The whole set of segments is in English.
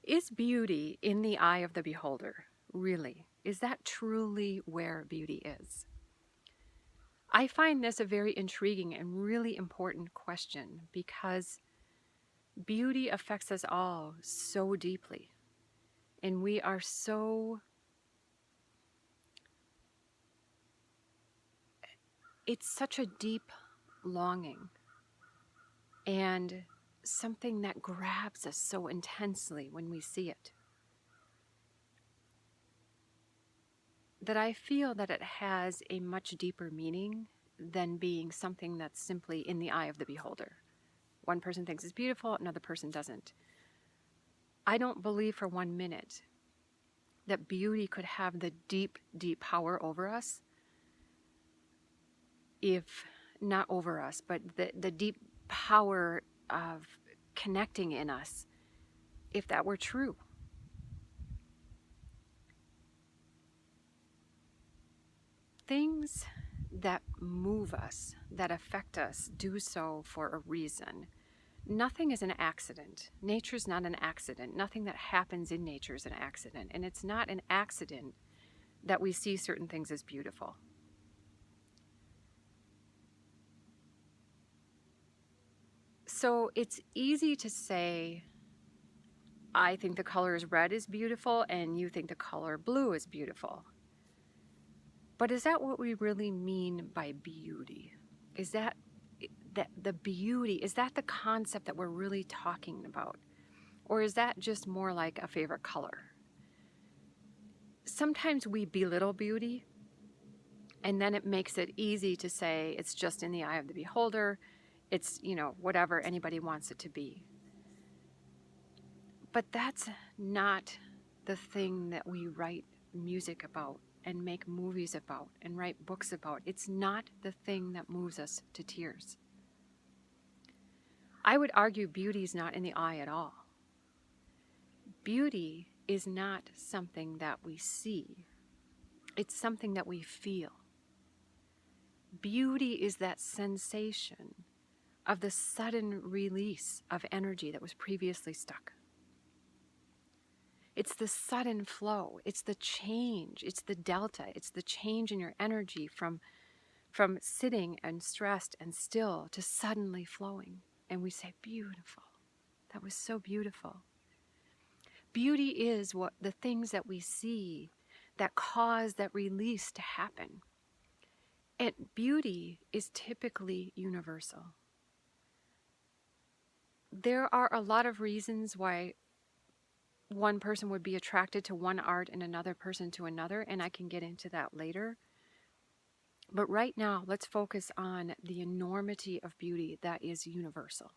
Is beauty in the eye of the beholder? Really? Is that truly where beauty is? I find this a very intriguing and really important question because beauty affects us all so deeply. And we are so, it's such a deep longing and something that grabs us so intensely when we see it, that I feel that it has a much deeper meaning than being something that's simply in the eye of the beholder. One person thinks it's beautiful, another person doesn't. I don't believe for 1 minute that beauty could have the deep, deep power over us, if not over us, but the deep power of connecting in us, if that were true. Things that move us, that affect us, do so for a reason. Nothing is an accident. Nature's not an accident. Nothing that happens in nature is an accident. And it's not an accident that we see certain things as beautiful. So it's easy to say, I think the color red is beautiful and you think the color blue is beautiful. But is that what we really mean by beauty? Is that the beauty, is that the concept that we're really talking about? Or is that just more like a favorite color? Sometimes we belittle beauty, and then it makes it easy to say it's just in the eye of the beholder. It's, whatever anybody wants it to be. But that's not the thing that we write music about and make movies about and write books about. It's not the thing that moves us to tears. I would argue beauty is not in the eye at all. Beauty is not something that we see. It's something that we feel. Beauty is that sensation of the sudden release of energy that was previously stuck. It's the sudden flow. It's the change. It's the delta. It's the change in your energy from sitting and stressed and still to suddenly flowing. And we say, beautiful. That was so beautiful. Beauty is what the things that we see that cause that release to happen. And beauty is typically universal. There are a lot of reasons why one person would be attracted to one art and another person to another, and I can get into that later. But right now, let's focus on the enormity of beauty that is universal.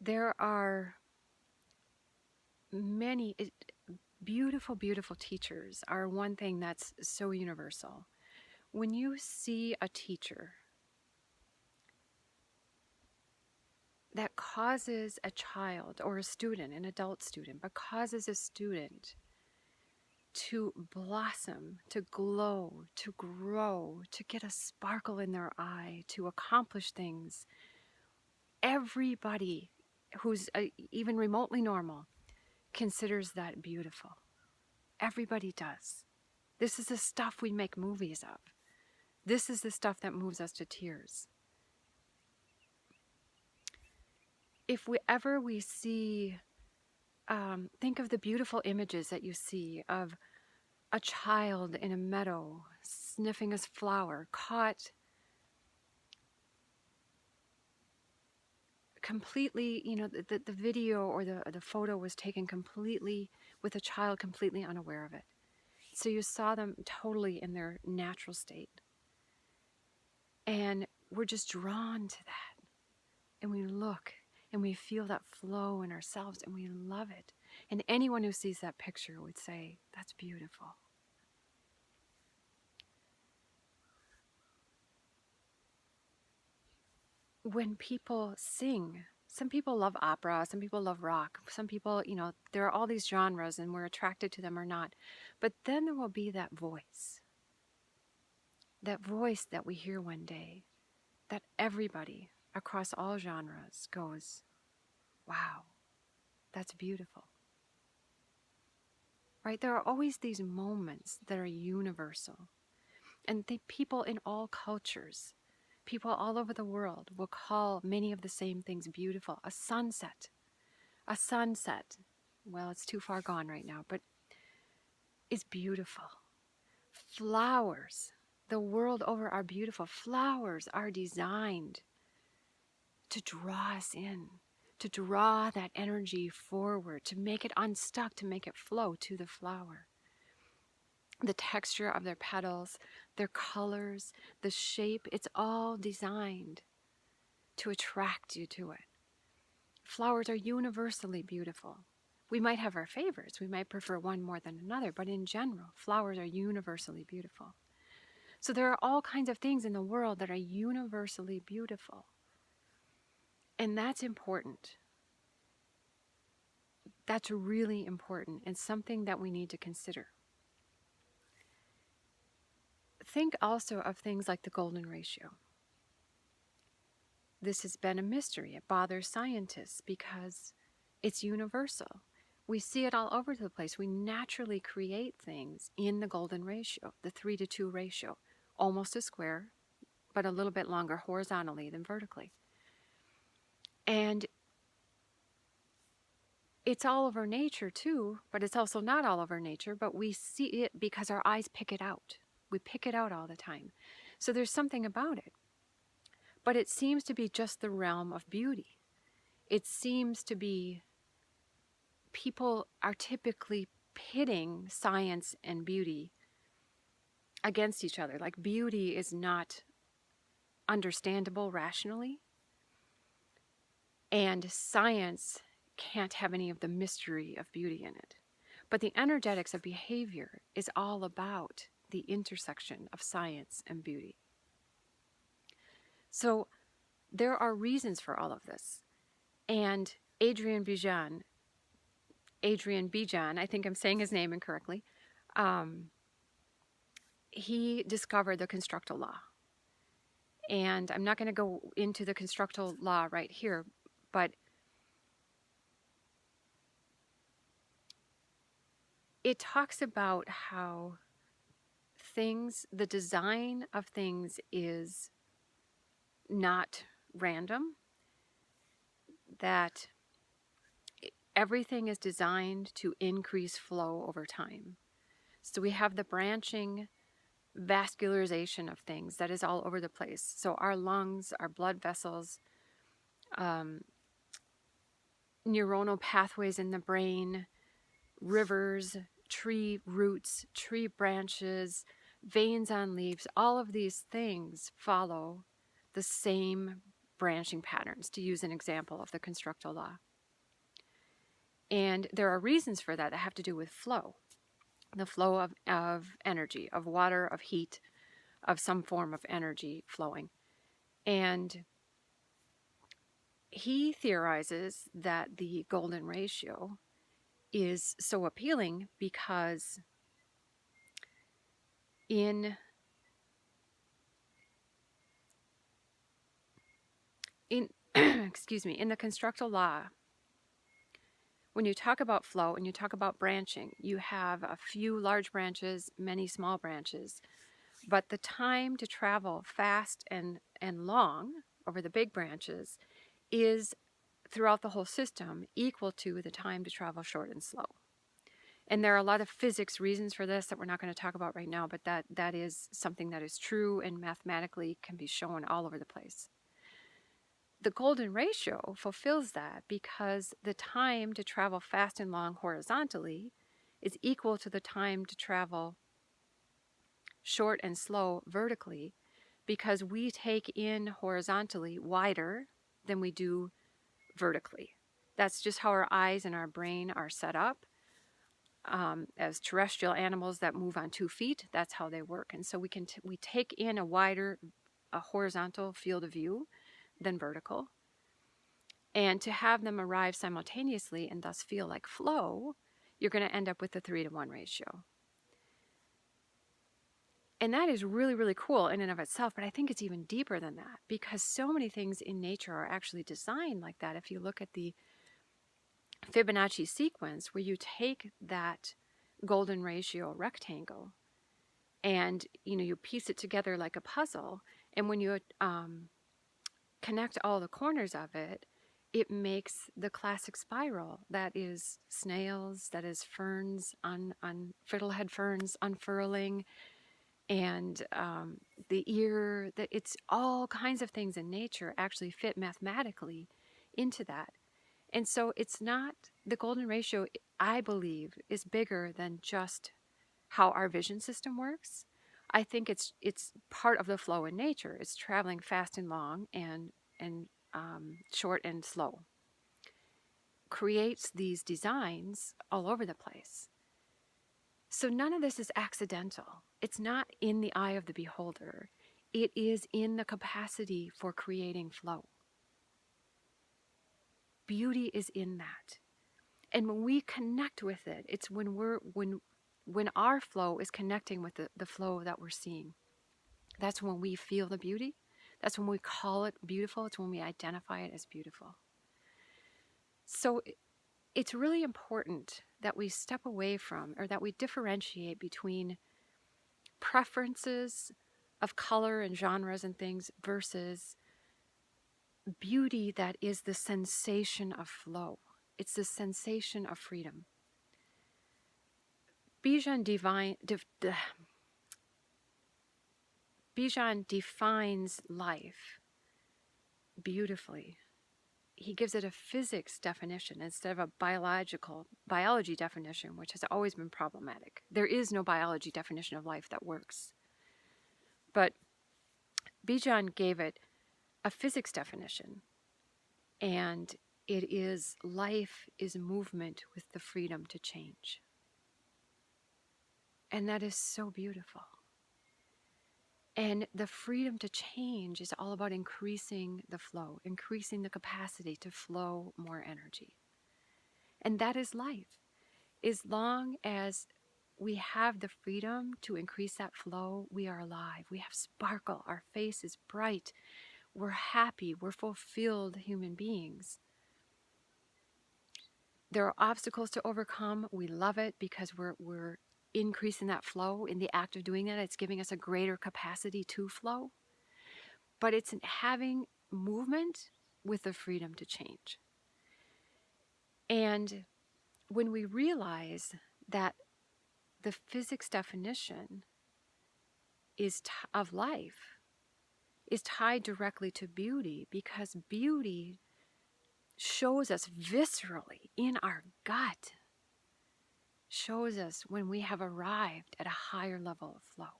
There are many beautiful, beautiful teachers are one thing that's so universal. When you see a teacher that causes a child or a student, an adult student, but causes a student to blossom, to glow, to grow, to get a sparkle in their eye, to accomplish things, everybody who's even remotely normal considers that beautiful. Everybody does. This is the stuff we make movies of. This is the stuff that moves us to tears. If we see, think of the beautiful images that you see of a child in a meadow sniffing a flower, caught completely, the video or the photo was taken completely with a child completely unaware of it. So you saw them totally in their natural state. And we're just drawn to that. And we look and we feel that flow in ourselves and we love it. And anyone who sees that picture would say, that's beautiful. When people sing, some people love opera, some people love rock, some people, there are all these genres and we're attracted to them or not. But then there will be that voice that we hear one day, that everybody across all genres goes, wow, that's beautiful. Right? There are always these moments that are universal. And people in all cultures, people all over the world will call many of the same things beautiful. A sunset. Well, it's too far gone right now, but it's beautiful. Flowers, the world over, are beautiful. Flowers are designed to draw us in, to draw that energy forward, to make it unstuck, to make it flow to the flower. The texture of their petals, their colors, the shape, it's all designed to attract you to it. Flowers are universally beautiful. We might have our favorites. We might prefer one more than another, but in general, flowers are universally beautiful. So there are all kinds of things in the world that are universally beautiful. And that's important. That's really important and something that we need to consider. Think also of things like the golden ratio. This has been a mystery. It bothers scientists because it's universal. We see it all over the place. We naturally create things in the golden ratio, the 3-to-2 ratio, almost a square, but a little bit longer horizontally than vertically. And it's all over nature too, but it's also not all over nature, but we see it because our eyes pick it out. We pick it out all the time. So there's something about it. But it seems to be just the realm of beauty. It seems to be, people are typically pitting science and beauty against each other. Like, beauty is not understandable rationally, and science can't have any of the mystery of beauty in it. But the energetics of behavior is all about the intersection of science and beauty. So there are reasons for all of this. And Adrian Bijan, I think I'm saying his name incorrectly, he discovered the constructal law. And I'm not going to go into the constructal law right here, but it talks about how the design of things is not random, that everything is designed to increase flow over time. So we have the branching vascularization of things that is all over the place. So our lungs, our blood vessels, neuronal pathways in the brain, rivers, tree roots, tree branches, veins on leaves, all of these things follow the same branching patterns, to use an example of the constructal law. And there are reasons for that have to do with flow. The flow of energy, of water, of heat, of some form of energy flowing. And he theorizes that the golden ratio is so appealing because in excuse me, in the constructal law, when you talk about flow and you talk about branching, you have a few large branches, many small branches, but the time to travel fast and long over the big branches is, throughout the whole system, equal to the time to travel short and slow. And there are a lot of physics reasons for this that we're not going to talk about right now, but that is something that is true and mathematically can be shown all over the place. The golden ratio fulfills that because the time to travel fast and long horizontally is equal to the time to travel short and slow vertically, because we take in horizontally wider than we do vertically. That's just how our eyes and our brain are set up. As terrestrial animals that move on 2 feet, that's how they work. And so we take in a horizontal field of view than vertical. And to have them arrive simultaneously and thus feel like flow, you're going to end up with the 3-to-1 ratio. And that is really, really cool in and of itself, but I think it's even deeper than that, because so many things in nature are actually designed like that. If you look at the Fibonacci sequence where you take that golden ratio rectangle and you piece it together like a puzzle, and when you connect all the corners of it, it makes the classic spiral that is snails, that is ferns on fiddlehead ferns unfurling, and the ear, that it's all kinds of things in nature actually fit mathematically into that. And so it's not, the golden ratio, I believe, is bigger than just how our vision system works. I think it's part of the flow in nature. It's traveling fast and long and short and slow. Creates these designs all over the place. So none of this is accidental. It's not in the eye of the beholder. It is in the capacity for creating flow. Beauty is in that. And when we connect with it, it's when our flow is connecting with the flow that we're seeing. That's when we feel the beauty. That's when we call it beautiful. It's when we identify it as beautiful. So it's really important that we step away from, or that we differentiate between preferences of color and genres and things versus beauty that is the sensation of flow. It's the sensation of freedom. Bijan defines life beautifully. He gives it a physics definition instead of a biology definition, which has always been problematic. There is no biology definition of life that works. But Bijan gave it a physics definition, and it is life is movement with the freedom to change. And that is so beautiful. And the freedom to change is all about increasing the flow, increasing the capacity to flow more energy. And that is life. As long as we have the freedom to increase that flow, we are alive. We have sparkle. Our face is bright. We're happy. We're fulfilled human beings. There are obstacles to overcome. We love it because we're increasing that flow. In the act of doing that, it's giving us a greater capacity to flow. But it's having movement with the freedom to change. And when we realize that the physics definition of life is tied directly to beauty, because beauty shows us viscerally in our gut, shows us when we have arrived at a higher level of flow.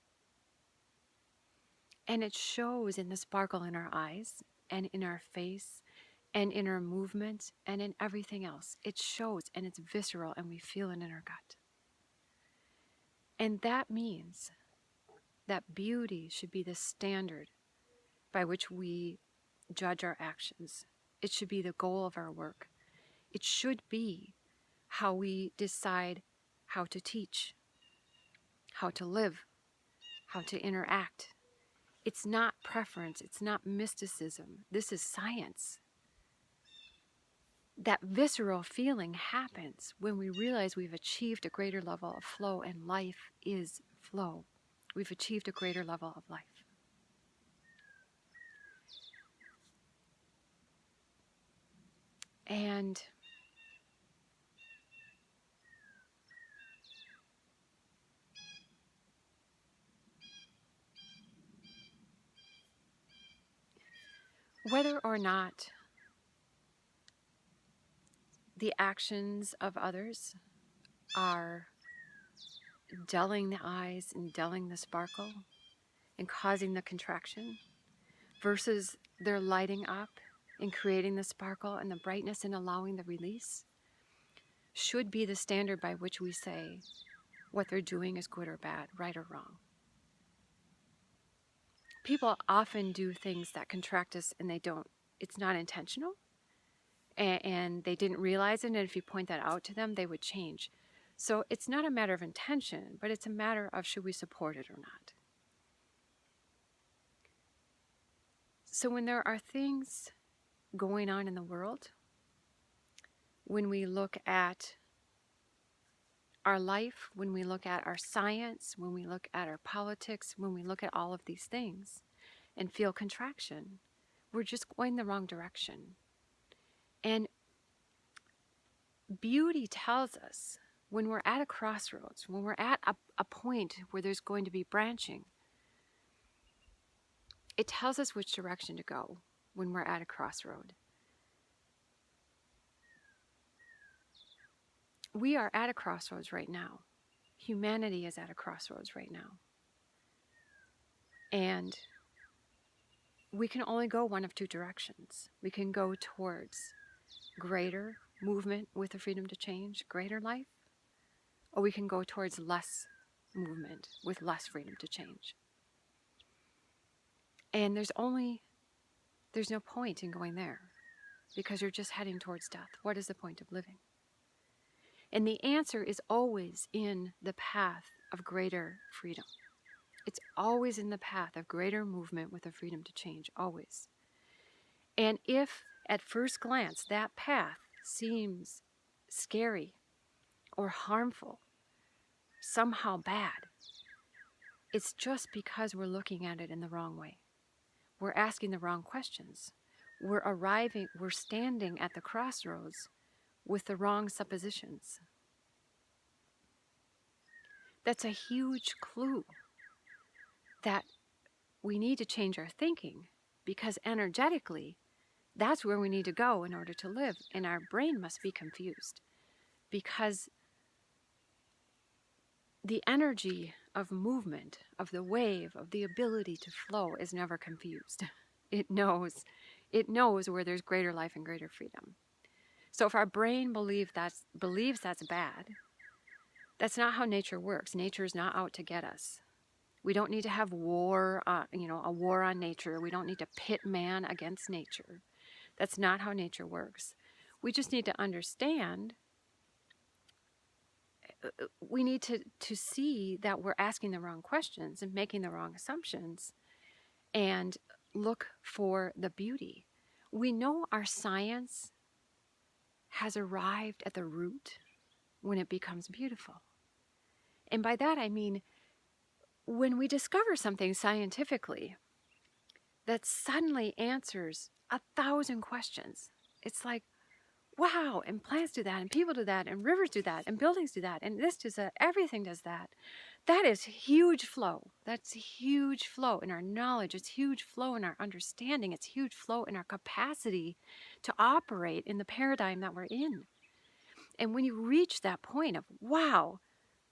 And it shows in the sparkle in our eyes and in our face and in our movements and in everything else. It shows, and it's visceral, and we feel it in our gut. And that means that beauty should be the standard by which we judge our actions. It should be the goal of our work. It should be how we decide how to teach, how to live, how to interact. It's not preference. It's not mysticism. This is science. That visceral feeling happens when we realize we've achieved a greater level of flow, and life is flow. We've achieved a greater level of life. And whether or not the actions of others are dulling the eyes and dulling the sparkle and causing the contraction, versus they're lighting up and creating the sparkle and the brightness and allowing the release, should be the standard by which we say what they're doing is good or bad, right or wrong. People often do things that contract us, and it's not intentional, and they didn't realize it, and if you point that out to them, they would change. So it's not a matter of intention, but it's a matter of should we support it or not. So when there are things going on in the world, when we look at our life, when we look at our science, when we look at our politics, when we look at all of these things and feel contraction, we're just going the wrong direction. And beauty tells us when we're at a crossroads, when we're at a point where there's going to be branching, it tells us which direction to go when we're at a crossroad. We are at a crossroads right now. Humanity is at a crossroads right now. And we can only go one of two directions. We can go towards greater movement with the freedom to change, greater life, or we can go towards less movement with less freedom to change. And there's no point in going there because you're just heading towards death. What is the point of living? And the answer is always in the path of greater freedom. It's always in the path of greater movement with the freedom to change, always. And if at first glance that path seems scary or harmful, somehow bad, it's just because we're looking at it in the wrong way. We're asking the wrong questions. We're standing at the crossroads with the wrong suppositions. That's a huge clue that we need to change our thinking, because energetically, that's where we need to go in order to live. And our brain must be confused because the energy of movement, of the wave, of the ability to flow is never confused. It knows where there's greater life and greater freedom. So if our brain believes that's bad, that's not how nature works. Nature is not out to get us. We don't need to have war, a war on nature. We don't need to pit man against nature. That's not how nature works. We just need to understand. We need to see that we're asking the wrong questions and making the wrong assumptions and look for the beauty. We know our science has arrived at the root when it becomes beautiful. And by that I mean, when we discover something scientifically that suddenly answers 1,000 questions, it's like, wow, and plants do that, and people do that, and rivers do that, and buildings do that, and this does that, everything does that. That is huge flow. That's huge flow in our knowledge. It's huge flow in our understanding. It's huge flow in our capacity to operate in the paradigm that we're in. And when you reach that point of, wow,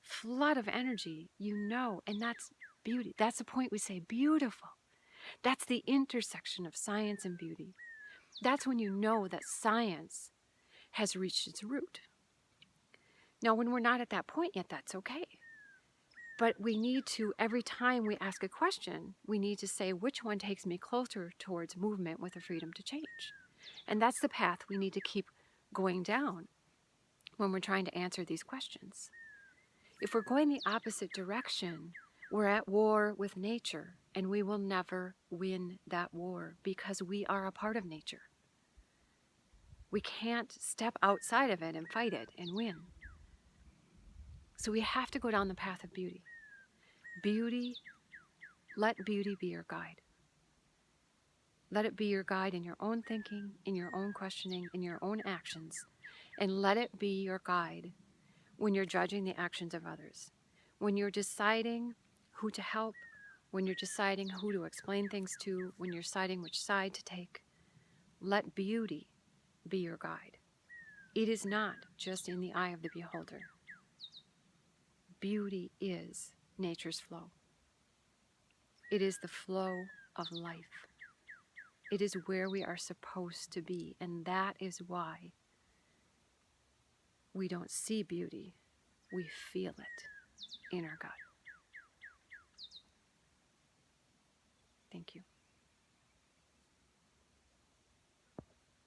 flood of energy, and that's beauty. That's the point we say, beautiful. That's the intersection of science and beauty. That's when you know that science has reached its root. Now, when we're not at that point yet, that's okay. But we need to, every time we ask a question, we need to say, which one takes me closer towards movement with the freedom to change? And that's the path we need to keep going down when we're trying to answer these questions. If we're going the opposite direction, we're at war with nature, and we will never win that war because we are a part of nature. We can't step outside of it and fight it and win. So we have to go down the path of beauty. Let beauty be your guide. Let it be your guide in your own thinking, in your own questioning, in your own actions. And let it be your guide when you're judging the actions of others. When you're deciding who to help, when you're deciding who to explain things to, when you're deciding which side to take, let beauty be your guide. It is not just in the eye of the beholder. Beauty is nature's flow. It is the flow of life. It is where we are supposed to be, and that is why we don't see beauty. We feel it in our gut. Thank you.